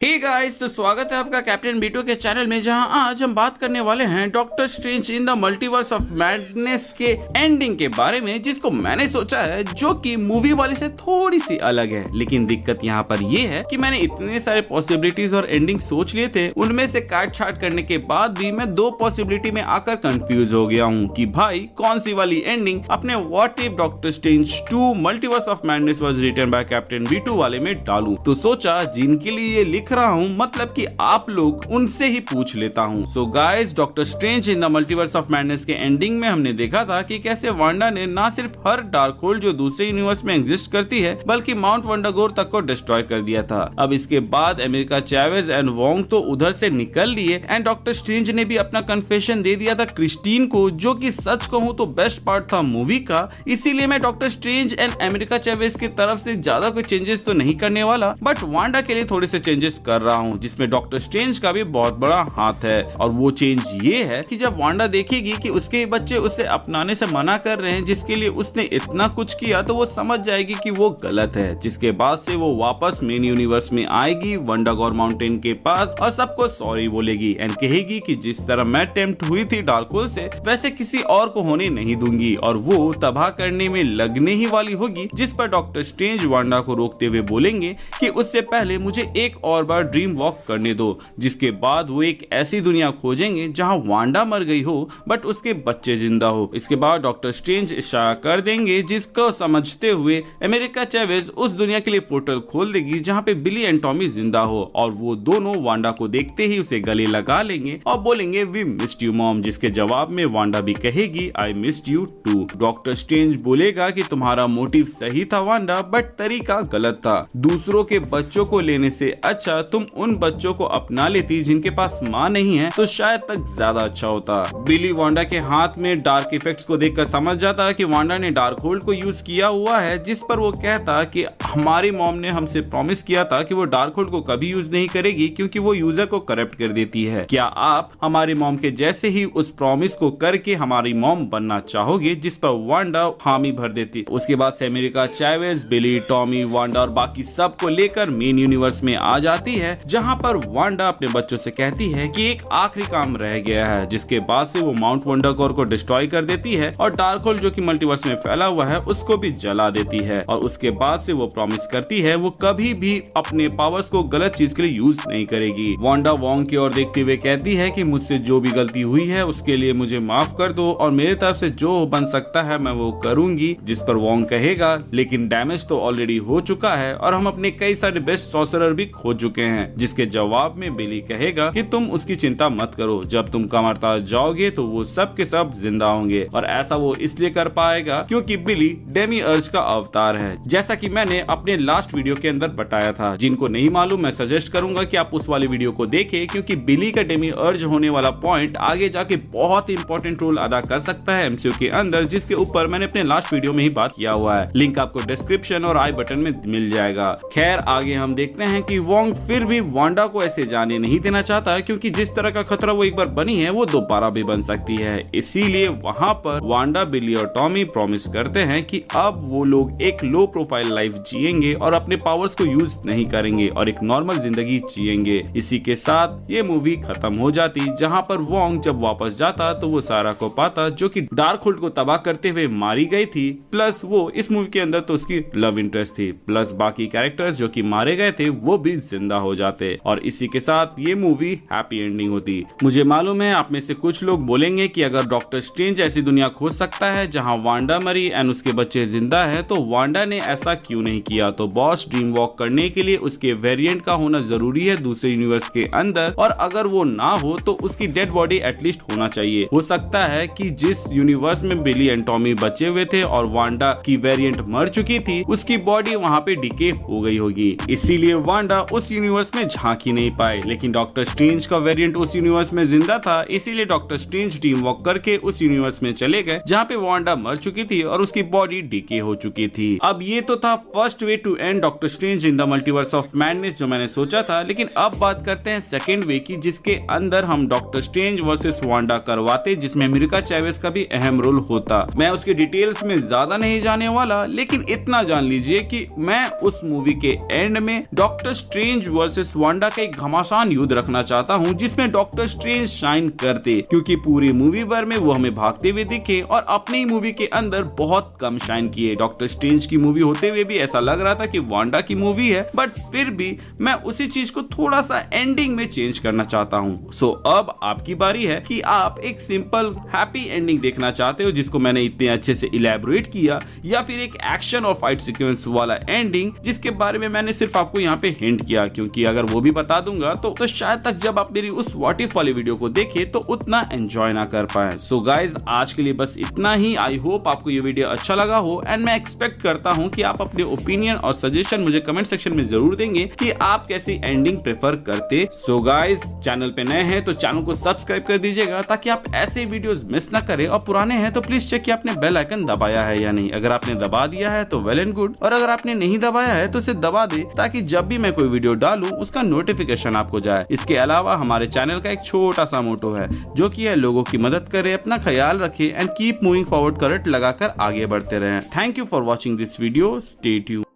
Hey guys, तो स्वागत है आपका कैप्टन बीटू के चैनल में, जहां आज हम बात करने वाले हैं doctor Strange in the Multiverse of madness के एंडिंग के बारे में, जिसको मैंने सोचा है जो कि मूवी वाले से थोड़ी सी अलग है। लेकिन दिक्कत यहाँ पर ये है कि मैंने इतने सारे पॉसिबिलिटीज और एंडिंग सोच लिए थे, उनमें से काट छाट करने के बाद भी मैं दो पॉसिबिलिटी में आकर कंफ्यूज हो गया हूँ कि भाई कौन सी वाली एंडिंग अपने what if Doctor Strange 2 Multiverse of Madness was written by captain बीटू वाले में डालूं। तो सोचा जिनके लिए ये लिख रहा हूँ, मतलब कि आप लोग, उनसे ही पूछ लेता हूँ। So guys, doctor Strange in the Multiverse of madness के एंडिंग में हमने देखा था कि कैसे वांडा ने ना सिर्फ हर डार्क होल जो दूसरे यूनिवर्स में एग्जिस्ट करती है, बल्कि माउंट वंडागोर तक को डिस्ट्रॉय कर दिया था। अब इसके बाद अमेरिका चैवेज एंड वोंग तो उधर से निकल लिए एंड डॉक्टर स्ट्रेंज ने भी अपना कन्फेशन दे दिया था क्रिस्टीन को, जो कि सच कहूँ तो बेस्ट पार्ट था मूवी का। इसीलिए मैं डॉक्टर स्ट्रेंज एंड अमेरिका चैवेज की तरफ से ज्यादा कोई चेंजेस तो नहीं करने वाला, बट वांडा के लिए थोड़े से चेंजेस कर रहा हूँ, जिसमें डॉक्टर स्ट्रेंज का भी बहुत बड़ा हाथ है। और वो चेंज ये है कि जब वांडा देखेगी कि उसके बच्चे उसे अपनाने से मना कर रहे हैं, जिसके लिए उसने इतना कुछ किया, तो वो समझ जाएगी कि वो गलत है। जिसके बाद से वो वापस मेन यूनिवर्स में आएगी वंडागोर माउंटेन के पास और सबको सॉरी बोलेगी एंड कहेगी कि जिस तरह मैं टेम्प्ट हुई थी डार्क होल से, वैसे किसी और को होने नहीं दूंगी। और वो तबाह करने में लगने ही वाली होगी, जिस पर डॉक्टर स्ट्रेंज वांडा को रोकते हुए बोलेंगे कि उससे पहले मुझे एक और बार ड्रीम वॉक करने दो। जिसके बाद वो एक ऐसी दुनिया खोजेंगे जहां वांडा मर गई हो बट उसके बच्चे जिंदा हो। इसके बाद डॉक्टर स्ट्रेंज इशारा कर देंगे, जिसको समझते हुए अमेरिका चैवेज उस दुनिया के लिए पोर्टल खोल देगी जहां पे बिली एंड टॉमी जिंदा हो। और वो दोनों वांडा को देखते ही उसे गले लगा लेंगे और बोलेंगे वी मिस्ड यू मॉम, जिसके जवाब में वांडा भी कहेगी I missed you too. Doctor Strange बोलेगा कि तुम्हारा मोटिव सही था वांडा, बट तरीका गलत था। दूसरों के बच्चों को लेने से अच्छा तुम उन बच्चों को अपना लेती जिनके पास माँ नहीं है, तो शायद तक ज्यादा अच्छा होता। बिली वांडा के हाथ में डार्क इफेक्ट्स को देखकर समझ जाता कि वांडा ने डार्क होल्ड को यूज किया हुआ है, जिस पर वो कहता कि हमारी मॉम ने हमसे प्रॉमिस किया था कि वो डार्क होल्ड को कभी यूज नहीं करेगी क्योंकि वो यूजर को करप्ट कर देती है। क्या आप हमारी मॉम के जैसे ही उस प्रॉमिस को करके हमारी मॉम बनना चाहोगे? जिस पर वांडा हामी भर देती। उसके बाद से अमेरिका चैवेज, बिली, टॉमी, वांडा और बाकी सब को लेकर मेन यूनिवर्स में आ जाती है, जहां पर वांडा अपने बच्चों से कहती है कि एक आखिरी काम रह गया है। जिसके बाद से वो माउंट वंडागोर को डिस्ट्रॉय कर देती है और डार्क होल जो कि मल्टीवर्स में फैला हुआ है उसको भी जला देती है। और उसके बाद से वो प्रॉमिस करती है वो कभी भी अपने पावर्स को गलत चीज के लिए यूज नहीं करेगी। वांडा वोंग की ओर देखते हुए कहती है कि मुझसे जो भी गलती हुई है उसके लिए मुझे माफ कर दो और मेरे तरफ से जो बन सकता है मैं वो करूंगी। जिस पर वोंग कहेगा लेकिन डैमेज तो ऑलरेडी हो चुका है और हम अपने कई सारे बेस्ट सॉर्सरर भी खो चुके हैं। जिसके जवाब में बिली कहेगा कि तुम उसकी चिंता मत करो, जब तुम कमरता जाओगे तो वो सब के सब जिंदा होंगे। और ऐसा वो इसलिए कर पाएगा क्योंकि बिली डेमी अर्ज का अवतार है, जैसा कि मैंने अपने लास्ट वीडियो के अंदर बताया था। जिनको नहीं मालूम, मैं सजेस्ट करूंगा कि आप उस वाले वीडियो को देखें, क्योंकि बिली का डेमी अर्ज होने वाला पॉइंट आगे जाके बहुत इंपॉर्टेंट रोल अदा कर सकता है एमसीयू के अंदर, जिसके ऊपर मैंने अपने लास्ट वीडियो में ही बात किया हुआ है। लिंक आपको डिस्क्रिप्शन और आई बटन में मिल जाएगा। खैर, आगे हम देखते हैं कि वोंग फिर भी वांडा को ऐसे जाने नहीं देना चाहता, क्योंकि जिस तरह का खतरा वो एक बार बनी है वो दोबारा भी बन सकती है। इसीलिए वहां पर वांडा, बिली और टॉमी प्रॉमिस करते हैं कि अब वो लोग एक लो प्रोफाइल लाइफ जिएंगे और अपने पावर्स को यूज नहीं करेंगे और एक नॉर्मल जिंदगी जिएंगे। इसी के साथ ये मूवी खत्म हो जाती, जहां पर वोंग जब वापस जाता तो वो सारा को पाता जो कि डार्क होल्ड को तबाह करते हुए मारी गई थी। प्लस वो इस मूवी के अंदर तो उसकी लव इंटरेस्ट थी, प्लस बाकी कैरेक्टर्स जो कि मारे गए थे वो भी जिंदा हो जाते और इसी के साथ ये मूवी हैप्पी एंडिंग होती। मुझे मालूम है आप में से कुछ लोग बोलेंगे कि अगर डॉक्टर स्ट्रेंज ऐसी दुनिया खोज सकता है जहां वांडा मरी एंड उसके बच्चे जिंदा है, तो वांडा ने ऐसा क्यों नहीं किया? तो बॉस, ड्रीम वॉक करने के लिए उसके वेरिएंट का होना जरूरी है दूसरे यूनिवर्स के अंदर, और अगर वो ना हो तो उसकी डेड बॉडी एटलीस्ट होना चाहिए। हो सकता है कि जिस यूनिवर्स में बिली एंड टॉमी बचे हुए थे और वांडा की वेरिएंट मर चुकी थी, उसकी बॉडी वहाँ पे डिके हो गई होगी, इसीलिए वांडा उस यूनिवर्स में झांक ही नहीं पाए। लेकिन डॉक्टर स्ट्रेंज का वेरिएंट उस यूनिवर्स में जिंदा था, इसीलिए डॉक्टर स्ट्रेंज ड्रीम वॉक करके उस यूनिवर्स में चले गए जहाँ पे वांडा मर चुकी थी और उसकी बॉडी डिके हो चुकी थी। अब ये तो था first way to end Doctor Strange in the Multiverse of Madness, जो मैंने सोचा था। लेकिन अब बात करते हैं सेकंड वे की, जिसके अंदर हम डॉक्टर स्ट्रेंज वर्सेस वांडा करवाते, जिसमें अमेरिका चैवेज का भी अहम रोल होता। मैं उसके डिटेल्स में ज्यादा नहीं जाने वाला, लेकिन इतना जान लीजिए कि मैं उस मूवी के एंड में डॉक्टर स्ट्रेंज वर्सेस वांडा का एक घमासान युद्ध रखना चाहता हूँ जिसमें डॉक्टर स्ट्रेंज शाइन करते, क्योंकि पूरी मूवी भर में वो हमें भागते हुए दिखे और अपनी ही मूवी के अंदर बहुत कम शाइन किए। डॉक्टर स्ट्रेंज की मूवी होते हुए भी ऐसा लग रहा था कि वांडा की मूवी है, बट फिर भी मैं उसी चीज को थोड़ा सा एंडिंग में चेंज करना चाहता हूँ। सो अब आपकी बारी है कि आप एक सिंपल हैप्पी एंडिंग देखना चाहते हो जिसको मैंने इतने अच्छे से इलेबोरेट किया, या फिर एक एक्शन और फाइट सीक्वेंस वाला एंडिंग जिसके बारे में मैंने सिर्फ आपको यहाँ पे हिंट किया, क्योंकि अगर वो भी बता दूंगा तो शायद तक जब आप मेरी उस व्हाट इफ वाली वीडियो को देखे तो उतना एंजॉय ना कर पाए। सो गाइज आज के लिए बस इतना ही। आई होप आपको ये वीडियो अच्छा लगा हो एंड मैं एक्सपेक्ट करता हूँ कि आप अपने ओपिनियन और सजेशन मुझे कमेंट सेक्शन में जरूर देंगे कि आप कैसी एंडिंग प्रेफर करते। सो गाइज चैनल पे नए हैं तो चैनल को सब्सक्राइब कर दीजिएगा ताकि आप ऐसे वीडियोस मिस ना करें, और पुराने हैं तो प्लीज चेक कि आपने बेल आइकन दबाया है या नहीं। अगर आपने दबा दिया है तो वेल एंड गुड, और अगर आपने नहीं दबाया है तो इसे दबा दे ताकि जब भी मैं कोई वीडियो डालूं उसका नोटिफिकेशन आपको जाए। इसके अलावा हमारे चैनल का एक छोटा सा मोटो है जो कि है लोगों की मदद करे, अपना ख्याल रखे and keep moving forward current लगाकर आगे बढ़ते रहें। Thank you for watching this video. Stay tuned.